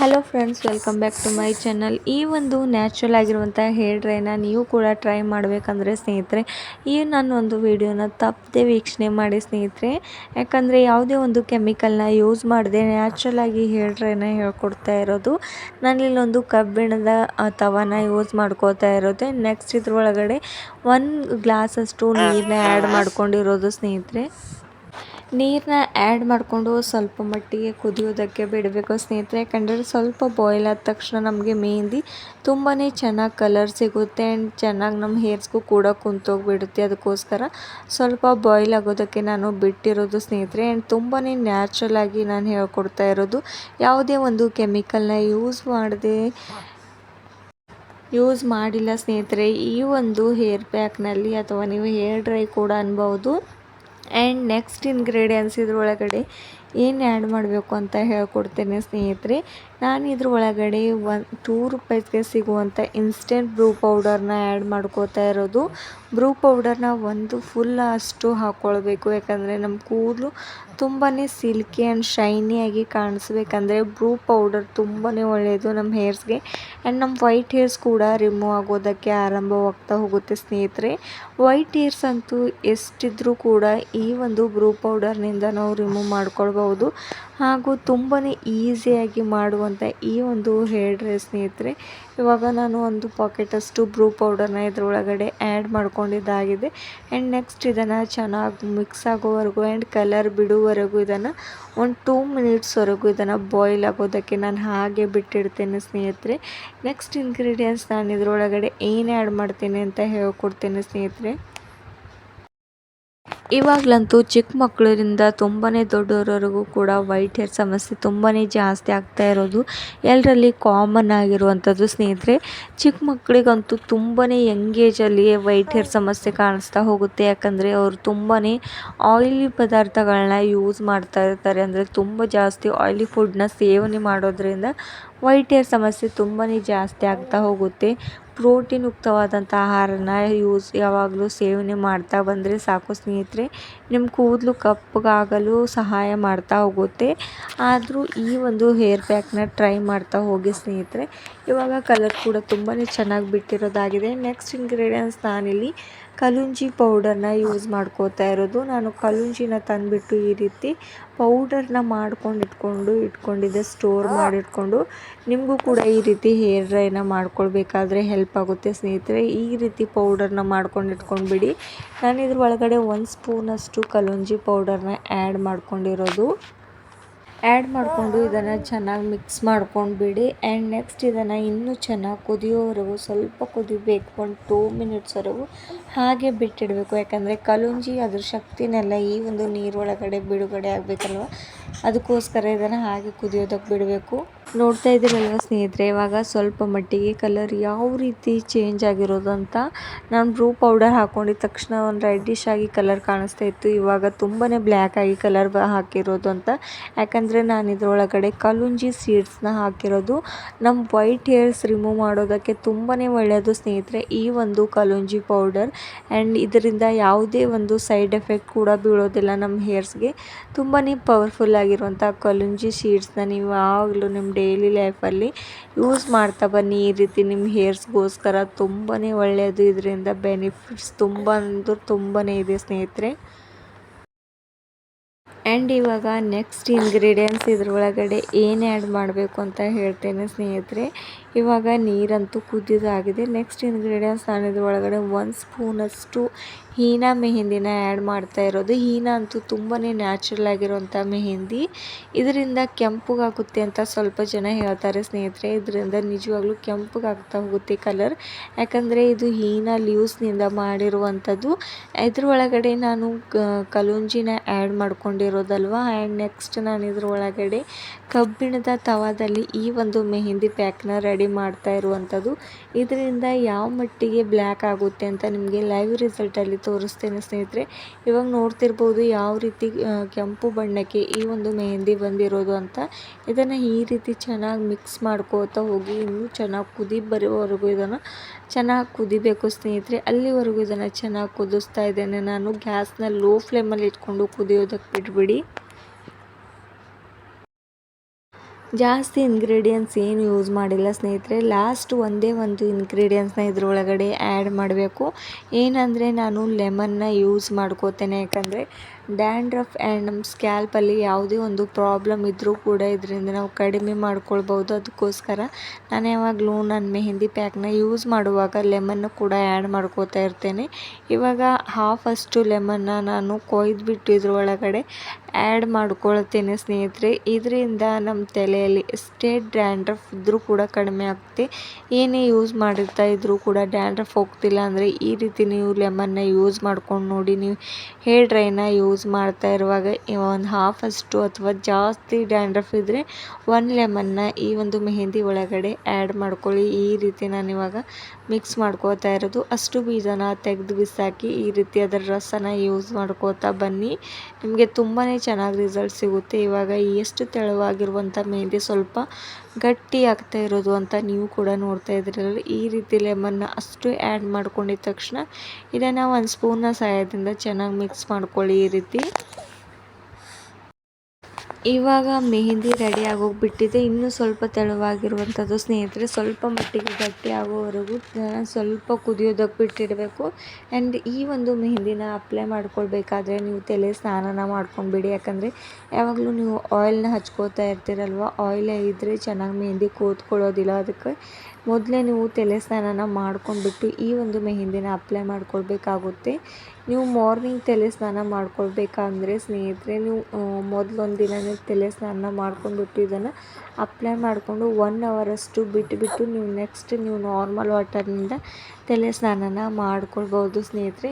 Hello friends, welcome back to my channel. ಈ ಒಂದು natural ಆಗಿರುವಂಥ ಹೇರ್ ಡ್ರೈನ ನೀವು ಕೂಡ ಟ್ರೈ ಮಾಡಬೇಕಂದ್ರೆ ಸ್ನೇಹಿತರೆ, ಈ ನಾನು ಒಂದು ವಿಡಿಯೋನ ತಪ್ಪದೆ ವೀಕ್ಷಣೆ ಮಾಡಿ ಸ್ನೇಹಿತರೆ. ಯಾಕಂದರೆ ಯಾವುದೇ ಒಂದು ಕೆಮಿಕಲ್ನ ಯೂಸ್ ಮಾಡದೆ ನ್ಯಾಚುರಲ್ ಆಗಿ ಹೇರ್ ಡ್ರೈನ ಹೇಳ್ಕೊಡ್ತಾ ಇರೋದು. ನಾನಿಲ್ಲೊಂದು ಕಬ್ಬಿಣದ ತವನ ಯೂಸ್ ಮಾಡ್ಕೋತಾ ಇರೋದು. ನೆಕ್ಸ್ಟ್ ಇದ್ರೊಳಗಡೆ 1 ಗ್ಲಾಸಷ್ಟು ನೀರನ್ನ ಆ್ಯಡ್ ಮಾಡ್ಕೊಂಡಿರೋದು ಸ್ನೇಹಿತರೆ. ನೀರನ್ನ ಆ್ಯಡ್ ಮಾಡಿಕೊಂಡು ಸ್ವಲ್ಪ ಮಟ್ಟಿಗೆ ಕುದಿಯೋದಕ್ಕೆ ಬಿಡಬೇಕು ಸ್ನೇಹಿತರೆ. ಯಾಕಂದರೆ ಸ್ವಲ್ಪ ಬಾಯ್ಲ್ ಆದ ತಕ್ಷಣ ನಮಗೆ ಮೆಹಂದಿ ತುಂಬಾ ಚೆನ್ನಾಗಿ ಕಲರ್ ಸಿಗುತ್ತೆ ಆ್ಯಂಡ್ ಚೆನ್ನಾಗಿ ನಮ್ಮ ಹೇರ್ಸ್ಗೂ ಕೂಡ ಕುಂತೋಗಿಬಿಡುತ್ತೆ. ಅದಕ್ಕೋಸ್ಕರ ಸ್ವಲ್ಪ ಬಾಯ್ಲ್ ಆಗೋದಕ್ಕೆ ನಾನು ಬಿಟ್ಟಿರೋದು ಸ್ನೇಹಿತರೆ. ಆ್ಯಂಡ್ ತುಂಬಾ ನ್ಯಾಚುರಲ್ ಆಗಿ ನಾನು ಹೇಳ್ಕೊಡ್ತಾ ಇರೋದು. ಯಾವುದೇ ಒಂದು ಕೆಮಿಕಲ್ನ ಯೂಸ್ ಮಾಡಿಲ್ಲ ಸ್ನೇಹಿತರೆ. ಈ ಒಂದು ಹೇರ್ ಪ್ಯಾಕ್ನಲ್ಲಿ ಅಥವಾ ನೀವು ಹೇರ್ ಡ್ರೈ ಕೂಡ ಅನ್ಬೋದು. ಆ್ಯಂಡ್ ನೆಕ್ಸ್ಟ್ ಇಂಗ್ರೀಡಿಯೆಂಟ್ಸ್ ಇದ್ರೊಳಗಡೆ ಏನು ಆ್ಯಡ್ ಮಾಡಬೇಕು ಅಂತ ಹೇಳ್ಕೊಡ್ತೇನೆ ಸ್ನೇಹಿತರೆ. ನಾನು ಇದ್ರ ಒಳಗಡೆ 2 ರೂಪಾಯಿಗೆ ಸಿಗುವಂಥ ಇನ್ಸ್ಟೆಂಟ್ ಬ್ರೂ ಪೌಡರ್ನ ಆ್ಯಡ್ ಮಾಡ್ಕೋತಾ ಇರೋದು. ಬ್ರೂ ಪೌಡರ್ನ ಒಂದು ಫುಲ್ ಅಷ್ಟು ಹಾಕ್ಕೊಳ್ಬೇಕು. ಯಾಕಂದರೆ ನಮ್ಮ ಕೂದಲು ತುಂಬಾ ಸಿಲ್ಕಿ ಆ್ಯಂಡ್ ಶೈನಿಯಾಗಿ ಕಾಣಿಸ್ಬೇಕಂದ್ರೆ ಬ್ರೂ ಪೌಡರ್ ತುಂಬಾ ಒಳ್ಳೆಯದು ನಮ್ಮ ಹೇರ್ಸ್ಗೆ. ಆ್ಯಂಡ್ ನಮ್ಮ ವೈಟ್ ಹೇರ್ಸ್ ಕೂಡ ರಿಮೂವ್ ಆಗೋದಕ್ಕೆ ಆರಂಭವಾಗ್ತಾ ಹೋಗುತ್ತೆ ಸ್ನೇಹಿತರೆ. ವೈಟ್ ಹೇರ್ಸ್ ಅಂತೂ ಎಷ್ಟಿದ್ರೂ ಕೂಡ ಈ ಒಂದು ಬ್ರೂ ಪೌಡರ್ನಿಂದ ನಾವು ರಿಮೂವ್ ಮಾಡ್ಕೊಳ್ಬಹುದು. ಹಾಗೂ ತುಂಬಾ ಈಸಿಯಾಗಿ ಮಾಡುವಂಥ ಈ ಒಂದು ಹೇರ್ ಡ್ರೈ ಸ್ನೇಹಿತರೆ. ಇವಾಗ ನಾನು ಒಂದು ಪಾಕೆಟಷ್ಟು ಬ್ರೂ ಪೌಡರ್ನ ಇದ್ರೊಳಗಡೆ ಆ್ಯಡ್ ಮಾಡ್ಕೊಂಡಿದ್ದಾಗಿದೆ. ಆ್ಯಂಡ್ ನೆಕ್ಸ್ಟ್ ಇದನ್ನು ಚೆನ್ನಾಗಿ ಮಿಕ್ಸ್ ಆಗೋವರೆಗೂ ಆ್ಯಂಡ್ ಕಲರ್ ಬಿಡುವವರೆಗೂ ಇದನ್ನು ಒಂದು 2 ಮಿನಿಟ್ಸ್ವರೆಗೂ ಇದನ್ನು ಬಾಯ್ಲ್ ಆಗೋದಕ್ಕೆ ನಾನು ಹಾಗೆ ಬಿಟ್ಟಿಡ್ತೇನೆ ಸ್ನೇಹಿತರೆ. ನೆಕ್ಸ್ಟ್ ಇಂಗ್ರೀಡಿಯೆಂಟ್ಸ್ ನಾನು ಇದರೊಳಗಡೆ ಏನು ಆ್ಯಡ್ ಮಾಡ್ತೀನಿ ಅಂತ ಹೇಳ್ಕೊಡ್ತೇನೆ ಸ್ನೇಹಿತರೆ. ಇವಾಗಲಂತೂ ಚಿಕ್ಕ ಮಕ್ಕಳಿಂದ ತುಂಬಾ ದೊಡ್ಡವರವರೆಗೂ ಕೂಡ ವೈಟ್ ಹೇರ್ ಸಮಸ್ಯೆ ತುಂಬಾ ಜಾಸ್ತಿ ಆಗ್ತಾ ಇರೋದು ಎಲ್ಲರಲ್ಲಿ ಕಾಮನ್ ಆಗಿರುವಂಥದ್ದು ಸ್ನೇಹಿತರೆ. ಚಿಕ್ಕ ಮಕ್ಕಳಿಗಂತೂ ತುಂಬಾ ಯಂಗ್ ಏಜಲ್ಲಿಯೇ ವೈಟ್ ಹೇರ್ ಸಮಸ್ಯೆ ಕಾಣಿಸ್ತಾ ಹೋಗುತ್ತೆ. ಯಾಕಂದರೆ ಅವರು ತುಂಬಾ ಆಯಿಲಿ ಪದಾರ್ಥಗಳನ್ನ ಯೂಸ್ ಮಾಡ್ತಾ ಇರ್ತಾರೆ. ಅಂದರೆ ತುಂಬ ಜಾಸ್ತಿ ಆಯಿಲಿ ಫುಡ್ನ ಸೇವನೆ ಮಾಡೋದ್ರಿಂದ ವೈಟ್ ಹೇರ್ ಸಮಸ್ಯೆ ತುಂಬಾ ಜಾಸ್ತಿ ಆಗ್ತಾ ಹೋಗುತ್ತೆ. ಪ್ರೋಟೀನ್ ಯುಕ್ತವಾದಂಥ ಆಹಾರನ ಯಾವಾಗಲೂ ಸೇವನೆ ಮಾಡ್ತಾ ಬಂದರೆ ಸಾಕು ಸ್ನೇಹಿತರೆ. ನಿಮ್ಮ ಕೂದಲು ಕಪ್ಪಗಾಗಲು ಸಹಾಯ ಮಾಡ್ತಾ ಹೋಗುತ್ತೆ. ಆದರೂ ಈ ಒಂದು ಹೇರ್ ಪ್ಯಾಕ್ನ ಟ್ರೈ ಮಾಡ್ತಾ ಹೋಗಿ ಸ್ನೇಹಿತರೆ. ಇವಾಗ ಕಲರ್ ಕೂಡ ತುಂಬಾ ಚೆನ್ನಾಗಿ ಬಿಟ್ಟಿರೋದಾಗಿದೆ. ನೆಕ್ಸ್ಟ್ ಇಂಗ್ರೀಡಿಯೆಂಟ್ಸ್ ನಾನಿಲ್ಲಿ ಕಲುಂಜಿ ಪೌಡರ್ನ ಯೂಸ್ ಮಾಡ್ಕೋತಾ ಇರೋದು. ನಾನು ಕಲುಂಜಿನ ತಂದುಬಿಟ್ಟು ಈ ರೀತಿ ಪೌಡರ್ನ ಇಟ್ಕೊಂಡಿದ್ದೆ, ಸ್ಟೋರ್ ಮಾಡಿಟ್ಕೊಂಡು ನಿಮಗೂ ಕೂಡ ಈ ರೀತಿ ಹೇರ್ ಡ್ರೈನ ಮಾಡ್ಕೊಳ್ಬೇಕಾದ್ರೆ ಹೆಲ್ಪ್ ಆಗುತ್ತೆ ಸ್ನೇಹಿತರೆ. ಈ ರೀತಿ ಪೌಡರ್ನ ಇಟ್ಕೊಂಡ್ಬಿಡಿ. ನಾನು ಇದ್ರ ಒಳಗಡೆ 1 ಸ್ಪೂನಷ್ಟು ಕಲುಂಜಿ ಪೌಡರ್ನ ಆ್ಯಡ್ ಮಾಡ್ಕೊಂಡಿರೋದು. ಆ್ಯಡ್ ಮಾಡಿಕೊಂಡು ಇದನ್ನು ಚೆನ್ನಾಗಿ ಮಿಕ್ಸ್ ಮಾಡ್ಕೊಂಡ್ಬಿಡಿ. ಆ್ಯಂಡ್ ನೆಕ್ಸ್ಟ್ ಇದನ್ನು ಇನ್ನೂ ಚೆನ್ನಾಗಿ ಕುದಿಯೋವರೆಗೂ ಸ್ವಲ್ಪ ಕುದಿಬೇಕು. 2 ಮಿನಿಟ್ಸ್ವರೆಗೂ ಹಾಗೆ ಬಿಟ್ಟಿಡಬೇಕು. ಯಾಕಂದರೆ ಕಲುಂಜಿ ಅದ್ರ ಶಕ್ತಿನೆಲ್ಲ ಈ ಒಂದು ನೀರೊಳಗಡೆ ಬಿಡುಗಡೆ ಆಗಬೇಕಲ್ವ, ಅದಕ್ಕೋಸ್ಕರ ಇದನ್ನು ಹಾಗೆ ಕುದಿಯೋದಕ್ಕೆ ಬಿಡಬೇಕು. ನೋಡ್ತಾ ಇದ್ದೀರಲ್ವ ಸ್ನೇಹಿತರೆ, ಇವಾಗ ಸ್ವಲ್ಪ ಮಟ್ಟಿಗೆ ಕಲರ್ ಯಾವ ರೀತಿ ಚೇಂಜ್ ಆಗಿರೋದು ಅಂತ. ನಾನು ಬ್ರೂ ಪೌಡರ್ ಹಾಕ್ಕೊಂಡಿದ್ದ ತಕ್ಷಣ ಒಂದು ರೆಡ್ಡಿಶ್ ಆಗಿ ಕಲರ್ ಕಾಣಿಸ್ತಾ ಇತ್ತು. ಇವಾಗ ತುಂಬಾ ಬ್ಲ್ಯಾಕ್ ಆಗಿ ಕಲರ್ ಹಾಕಿರೋದು ಅಂತ. ಯಾಕಂದರೆ ನಾನು ಇದರೊಳಗಡೆ ಕಲುಂಜಿ ಸೀಡ್ಸ್ನ ಹಾಕಿರೋದು. ನಮ್ಮ ವೈಟ್ ಹೇರ್ಸ್ ರಿಮೂವ್ ಮಾಡೋದಕ್ಕೆ ತುಂಬಾ ಒಳ್ಳೆಯದು ಸ್ನೇಹಿತರೆ ಈ ಒಂದು ಕಲುಂಜಿ ಪೌಡರ್. ಆ್ಯಂಡ್ ಇದರಿಂದ ಯಾವುದೇ ಒಂದು ಸೈಡ್ ಎಫೆಕ್ಟ್ ಕೂಡ ಬೀಳೋದಿಲ್ಲ ನಮ್ಮ ಹೇರ್ಸ್ಗೆ. ತುಂಬಾ ಪವರ್ಫುಲ್ ಆಗಿರುವಂಥ ಕಲುಂಜಿ ಸೀಡ್ಸ್ನ ನೀವು ಯಾವಾಗಲೂ ನಿಮ್ಮ ಡೈಲಿ ಲೈಫಲ್ಲಿ ಯೂಸ್ ಮಾಡ್ತಾ ಬನ್ನಿ. ಈ ರೀತಿ ನಿಮ್ಮ ಹೇರ್ಸ್ಗೋಸ್ಕರ ತುಂಬಾ ಒಳ್ಳೆಯದು. ಇದರಿಂದ ಬೆನಿಫಿಟ್ಸ್ ತುಂಬಾ ಇದೆ ಸ್ನೇಹಿತರೆ. ಆ್ಯಂಡ್ ಇವಾಗ ನೆಕ್ಸ್ಟ್ ಇಂಗ್ರೀಡಿಯೆಂಟ್ಸ್ ಇದ್ರೊಳಗಡೆ ಏನು ಆ್ಯಡ್ ಮಾಡಬೇಕು ಅಂತ ಹೇಳ್ತೇನೆ ಸ್ನೇಹಿತರೆ. ಇವಾಗ ನೀರಂತೂ ಕುದಿದಾಗಿದೆ. ನೆಕ್ಸ್ಟ್ ಇಂಗ್ರೀಡಿಯೆಂಟ್ಸ್ ನಾನು ಇದ್ರೊಳಗಡೆ 1 ಸ್ಪೂನಷ್ಟು ಹೀನಾ ಮೆಹಂದಿನ ಆ್ಯಡ್ ಮಾಡ್ತಾ ಇರೋದು. ಹೀನಾ ಅಂತೂ ತುಂಬಾ ನ್ಯಾಚುರಲ್ ಆಗಿರುವಂಥ ಮೆಹಂದಿ. ಇದರಿಂದ ಕೆಂಪಗಾಗುತ್ತೆ ಅಂತ ಸ್ವಲ್ಪ ಜನ ಹೇಳ್ತಾರೆ ಸ್ನೇಹಿತರೆ. ಇದರಿಂದ ನಿಜವಾಗ್ಲೂ ಕೆಂಪಗಾಗ್ತಾ ಹೋಗುತ್ತೆ ಕಲರ್. ಯಾಕಂದರೆ ಇದು ಹೀನಾ ಲೀವ್ಸ್ನಿಂದ ಮಾಡಿರುವಂಥದ್ದು. ಇದ್ರೊಳಗಡೆ ನಾನು ಕಲುಂಜಿನ ಆ್ಯಡ್ ಮಾಡ್ಕೊಂಡಿರೋದಲ್ವ. ಆ್ಯಂಡ್ ನೆಕ್ಸ್ಟ್ ನಾನು ಇದ್ರೊಳಗಡೆ ಕಬ್ಬಿಣದ ತವಾದಲ್ಲಿ ಈ ಒಂದು ಮೆಹಂದಿ ಪ್ಯಾಕ್ನ ರೆಡಿ ಮಾಡ್ತಾ ಇರುವಂಥದ್ದು. ಇದರಿಂದ ಯಾವ ಮಟ್ಟಿಗೆ ಬ್ಲ್ಯಾಕ್ ಆಗುತ್ತೆ ಅಂತ ನಿಮಗೆ ಲೈವ್ ರಿಸಲ್ಟಲ್ಲಿ ತೋರಿಸ್ತೇನೆ ಸ್ನೇಹಿತರೆ. ಇವಾಗ ನೋಡ್ತಿರ್ಬೋದು ಯಾವ ರೀತಿ ಕೆಂಪು ಬಣ್ಣಕ್ಕೆ ಈ ಒಂದು ಮೆಹಂದಿ ಬಂದಿರೋದು ಅಂತ. ಇದನ್ನು ಈ ರೀತಿ ಚೆನ್ನಾಗಿ ಮಿಕ್ಸ್ ಮಾಡ್ಕೋತಾ ಹೋಗಿ ಇನ್ನೂ ಚೆನ್ನಾಗಿ ಬರೋವರೆಗೂ ಇದನ್ನು ಚೆನ್ನಾಗಿ ಕುದಿಬೇಕು ಸ್ನೇಹಿತರೆ. ಅಲ್ಲಿವರೆಗೂ ಇದನ್ನು ಚೆನ್ನಾಗಿ ಕುದಿಸ್ತಾ ಇದ್ದೇನೆ ನಾನು. ಗ್ಯಾಸ್ನ ಲೋ ಫ್ಲೇಮಲ್ಲಿ ಇಟ್ಕೊಂಡು ಕುದಿಯೋದಕ್ಕೆ ಬಿಟ್ಬಿಡಿ. ಜಾಸ್ತಿ ಇಂಗ್ರೀಡಿಯೆಂಟ್ಸ್ ಏನು ಯೂಸ್ ಮಾಡಿಲ್ಲ ಸ್ನೇಹಿತರೆ. ಲಾಸ್ಟ್ ಒಂದೇ ಒಂದು ಇಂಗ್ರೀಡಿಯೆಂಟ್ಸ್ನ ಇದ್ರೊಳಗಡೆ ಆ್ಯಡ್ ಮಾಡಬೇಕು. ಏನಂದರೆ ನಾನು ಲೆಮನ್ನ ಯೂಸ್ ಮಾಡ್ಕೋತೇನೆ. ಯಾಕಂದರೆ ಡ್ಯಾಂಡ್ರಫ್ ಆ್ಯಂಡ್ ನಮ್ಮ ಸ್ಕ್ಯಾಲ್ಪಲ್ಲಿ ಯಾವುದೇ ಒಂದು ಪ್ರಾಬ್ಲಮ್ ಇದ್ದರೂ ಕೂಡ ಇದರಿಂದ ನಾವು ಕಡಿಮೆ ಮಾಡ್ಕೊಳ್ಬೋದು. ಅದಕ್ಕೋಸ್ಕರ ನಾನು ಯಾವಾಗಲೂ ನನ್ನ ಮೆಹಂದಿ ಪ್ಯಾಕ್ನ ಯೂಸ್ ಮಾಡುವಾಗ ಲೆಮನ್ನು ಕೂಡ ಆ್ಯಡ್ ಮಾಡ್ಕೋತಾ ಇರ್ತೇನೆ. ಇವಾಗ ಹಾಫಷ್ಟು ಲೆಮನ್ನ ನಾನು ಕೊಯ್ದುಬಿಟ್ಟು ಇದ್ರೊಳಗಡೆ ಆ್ಯಡ್ ಮಾಡ್ಕೊಳ್ತೇನೆ ಸ್ನೇಹಿತರೆ. ಇದರಿಂದ ನಮ್ಮ ತಲೆಯಲ್ಲಿ ಎಷ್ಟೇ ಡ್ಯಾಂಡ್ರಫ್ ಇದ್ದರೂ ಕೂಡ ಕಡಿಮೆ ಆಗುತ್ತೆ. ಏನೇ ಯೂಸ್ ಮಾಡಿರ್ತಾ ಇದ್ದರೂ ಕೂಡ ಡ್ಯಾಂಡ್ರಫ್ ಹೋಗ್ತಿಲ್ಲ ಅಂದರೆ ಈ ರೀತಿ ನೀವು ಲೆಮನ್ನ ಯೂಸ್ ಮಾಡ್ಕೊಂಡು ನೋಡಿ. ನೀವು ಹೇರ್ ಡ್ರೈನ ಯೂಸ್ ಮಾಡ್ತಾ ಇರುವಾಗ ಒಂದು ಹಾಫಷ್ಟು ಅಥವಾ ಜಾಸ್ತಿ ಡ್ಯಾಂಡ್ರಫ್ ಇದ್ದರೆ ಒಂದು ಲೆಮನ್ನ ಈ ಒಂದು ಮೆಹಂದಿ ಒಳಗಡೆ ಆ್ಯಡ್ ಮಾಡ್ಕೊಳ್ಳಿ. ಈ ರೀತಿ ನಾನು ಇವಾಗ ಮಿಕ್ಸ್ ಮಾಡ್ಕೋತಾ ಇರೋದು. ಅಷ್ಟು ಬೀಜನ ತೆಗೆದು ಬಿಸಾಕಿ ಈ ರೀತಿ ಅದರ ರಸನ ಯೂಸ್ ಮಾಡ್ಕೋತಾ ಬನ್ನಿ. ನಿಮಗೆ ತುಂಬಾ ಚೆನ್ನಾಗಿ ರಿಸಲ್ಟ್ ಸಿಗುತ್ತೆ. ಇವಾಗ ಎಷ್ಟು ತೆಳುವಾಗಿರುವಂಥ ಮೆಹಂದಿ ಸ್ವಲ್ಪ ಗಟ್ಟಿ ಆಗ್ತಾ ಇರೋದು ಅಂತ ನೀವು ಕೂಡ ನೋಡ್ತಾ ಇದ್ದೀರಲ್ಲ. ಈ ರೀತಿ ಲೆಮನ್ನ ಅಷ್ಟು ಆ್ಯಡ್ ಮಾಡ್ಕೊಂಡಿದ ತಕ್ಷಣ ಇದನ್ನು ಒಂದು ಸ್ಪೂನ್ನ ಸಹಾಯದಿಂದ ಚೆನ್ನಾಗಿ ಮಿಕ್ಸ್ ಮಾಡ್ಕೊಳ್ಳಿ. ಈ ರೀತಿ ಇವಾಗ ಮೆಹಂದಿ ರೆಡಿ ಆಗೋಗ್ಬಿಟ್ಟಿದೆ. ಇನ್ನೂ ಸ್ವಲ್ಪ ತೆಳುವಾಗಿರುವಂಥದ್ದು ಸ್ನೇಹಿತರೆ. ಸ್ವಲ್ಪ ಮಟ್ಟಿಗೆ ಗಟ್ಟಿ ಆಗೋವರೆಗೂ ಸ್ವಲ್ಪ ಕುದಿಯೋದಕ್ಕೆ ಬಿಟ್ಟಿಡಬೇಕು. ಆ್ಯಂಡ್ ಈ ಒಂದು ಮೆಹಂದಿನ ಅಪ್ಲೈ ಮಾಡ್ಕೊಳ್ಬೇಕಾದ್ರೆ ನೀವು ತಲೆ ಸ್ನಾನನ ಮಾಡ್ಕೊಂಡ್ಬಿಡಿ. ಯಾಕಂದರೆ ಯಾವಾಗಲೂ ನೀವು ಆಯಿಲ್ನ ಹಚ್ಕೋತಾ ಇರ್ತೀರಲ್ವ, ಆಯಿಲೇ ಇದ್ದರೆ ಚೆನ್ನಾಗಿ ಮೆಹಂದಿ ಕೂತ್ಕೊಳ್ಳೋದಿಲ್ಲ. ಅದಕ್ಕೆ ಮೊದಲೇ ನೀವು ತಲೆ ಸ್ನಾನನ ಮಾಡ್ಕೊಂಡ್ಬಿಟ್ಟು ಈ ಒಂದು ಮೆಹಂದಿನ ಅಪ್ಲೈ ಮಾಡ್ಕೊಳ್ಬೇಕಾಗುತ್ತೆ. ನೀವು ಮಾರ್ನಿಂಗ್ ತಲೆ ಸ್ನಾನ ಮಾಡ್ಕೊಳ್ಬೇಕಂದ್ರೆ ಸ್ನೇಹಿತರೆ, ನೀವು ಮೊದಲೊಂದು ದಿನ ತಲೆ ಸ್ನಾನ ಮಾಡ್ಕೊಂಡ್ಬಿಟ್ಟು ಇದನ್ನು ಅಪ್ಲೈ ಮಾಡಿಕೊಂಡು 1 ಅವರಷ್ಟು ಬಿಟ್ಟುಬಿಟ್ಟು ನೀವು ನಾರ್ಮಲ್ ವಾಟರ್ನಿಂದ ತಲೆ ಸ್ನಾನನ ಮಾಡ್ಕೊಳ್ಬೋದು ಸ್ನೇಹಿತರೆ.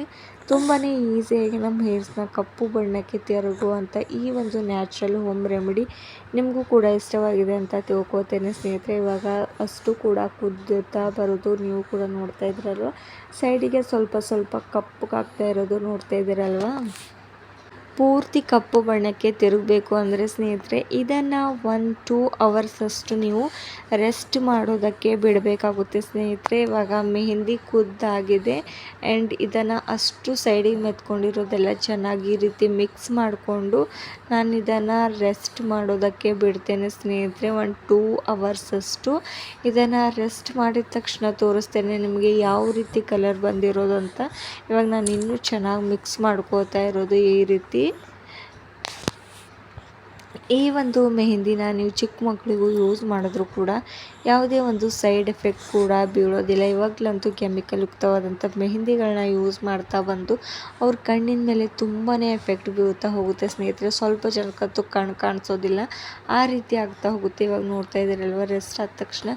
ತುಂಬಾ ಈಸಿಯಾಗಿ ನಮ್ಮ ಹೇರ್ಸ್ನ ಕಪ್ಪು ಬಣ್ಣಕ್ಕೆ ತಿರುಗುವಂಥ ಈ ಒಂದು ನ್ಯಾಚುರಲ್ ಹೋಮ್ ರೆಮಿಡಿ ನಿಮಗೂ ಕೂಡ ಇಷ್ಟವಾಗಿದೆ ಅಂತ ತಿಳ್ಕೊತೇನೆ ಸ್ನೇಹಿತರೆ. ಇವಾಗ ಅಷ್ಟು ಕೂಡ ಕುದ್ದುತ್ತಾ ಬರೋದು ನೀವು ಕೂಡ ನೋಡ್ತಾ ಇದ್ದೀರಲ್ವ. ಸೈಡಿಗೆ ಸ್ವಲ್ಪ ಸ್ವಲ್ಪ ಕಪ್ಪಗಾಗ್ತಾ ಇರೋದು ನೋಡ್ತಾ ಇದ್ದೀರಲ್ವ. ಪೂರ್ತಿ ಕಪ್ಪು ಬಣ್ಣಕ್ಕೆ ತಿರುಗಬೇಕು ಅಂದರೆ ಸ್ನೇಹಿತರೆ ಇದನ್ನು 1-2 ಅವರ್ಸಷ್ಟು ನೀವು ರೆಸ್ಟ್ ಮಾಡೋದಕ್ಕೆ ಬಿಡಬೇಕಾಗುತ್ತೆ ಸ್ನೇಹಿತರೆ. ಇವಾಗ ಮೆಹಂದಿ ಕುದ್ದಾಗಿದೆ ಆ್ಯಂಡ್ ಇದನ್ನು ಅಷ್ಟು ಸೈಡಿಗೆ ಮೆತ್ಕೊಂಡಿರೋದೆಲ್ಲ ಚೆನ್ನಾಗಿ ಈ ರೀತಿ ಮಿಕ್ಸ್ ಮಾಡಿಕೊಂಡು ನಾನು ಇದನ್ನು ರೆಸ್ಟ್ ಮಾಡೋದಕ್ಕೆ ಬಿಡ್ತೇನೆ ಸ್ನೇಹಿತರೆ. 1-2 ಅವರ್ಸಷ್ಟು ಇದನ್ನು ರೆಸ್ಟ್ ಮಾಡಿದ ತಕ್ಷಣ ತೋರಿಸ್ತೇನೆ ನಿಮಗೆ ಯಾವ ರೀತಿ ಕಲರ್ ಬಂದಿರೋದು ಅಂತ. ಇವಾಗ ನಾನು ಇನ್ನೂ ಚೆನ್ನಾಗಿ ಮಿಕ್ಸ್ ಮಾಡ್ಕೋತಾ ಇರೋದು. ಈ ರೀತಿ ಈ ಒಂದು ಮೆಹಂದಿನ ನೀವು ಚಿಕ್ಕ ಮಕ್ಕಳಿಗೂ ಯೂಸ್ ಮಾಡಿದ್ರೂ ಕೂಡ ಯಾವುದೇ ಒಂದು ಸೈಡ್ ಎಫೆಕ್ಟ್ ಕೂಡ ಬೀಳೋದಿಲ್ಲ. ಇವಾಗಲಂತೂ ಕೆಮಿಕಲ್ ಯುಕ್ತವಾದಂಥ ಮೆಹಂದಿಗಳನ್ನ ಯೂಸ್ ಮಾಡ್ತಾ ಬಂದು ಅವ್ರ ಕಣ್ಣಿನ ಮೇಲೆ ತುಂಬಾ ಎಫೆಕ್ಟ್ ಬೀಳ್ತಾ ಹೋಗುತ್ತೆ ಸ್ನೇಹಿತರೆ. ಸ್ವಲ್ಪ ಜನಕ್ಕಂತೂ ಕಣ್ಣು ಕಾಣಿಸೋದಿಲ್ಲ, ಆ ರೀತಿ ಆಗ್ತಾ ಹೋಗುತ್ತೆ. ಇವಾಗ ನೋಡ್ತಾ ಇದ್ದೀರಲ್ವ, ರೆಸ್ಟ್ ಆದ ತಕ್ಷಣ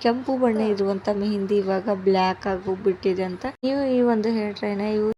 ಕೆಂಪು ಬಣ್ಣ ಇರುವಂಥ ಮೆಹಂದಿ ಇವಾಗ ಬ್ಲ್ಯಾಕ್ ಆಗೋಗ್ಬಿಟ್ಟಿದೆ ಅಂತ. ನೀವು ಈ ಒಂದು ಹೇರ್ ಡ್ರೈನ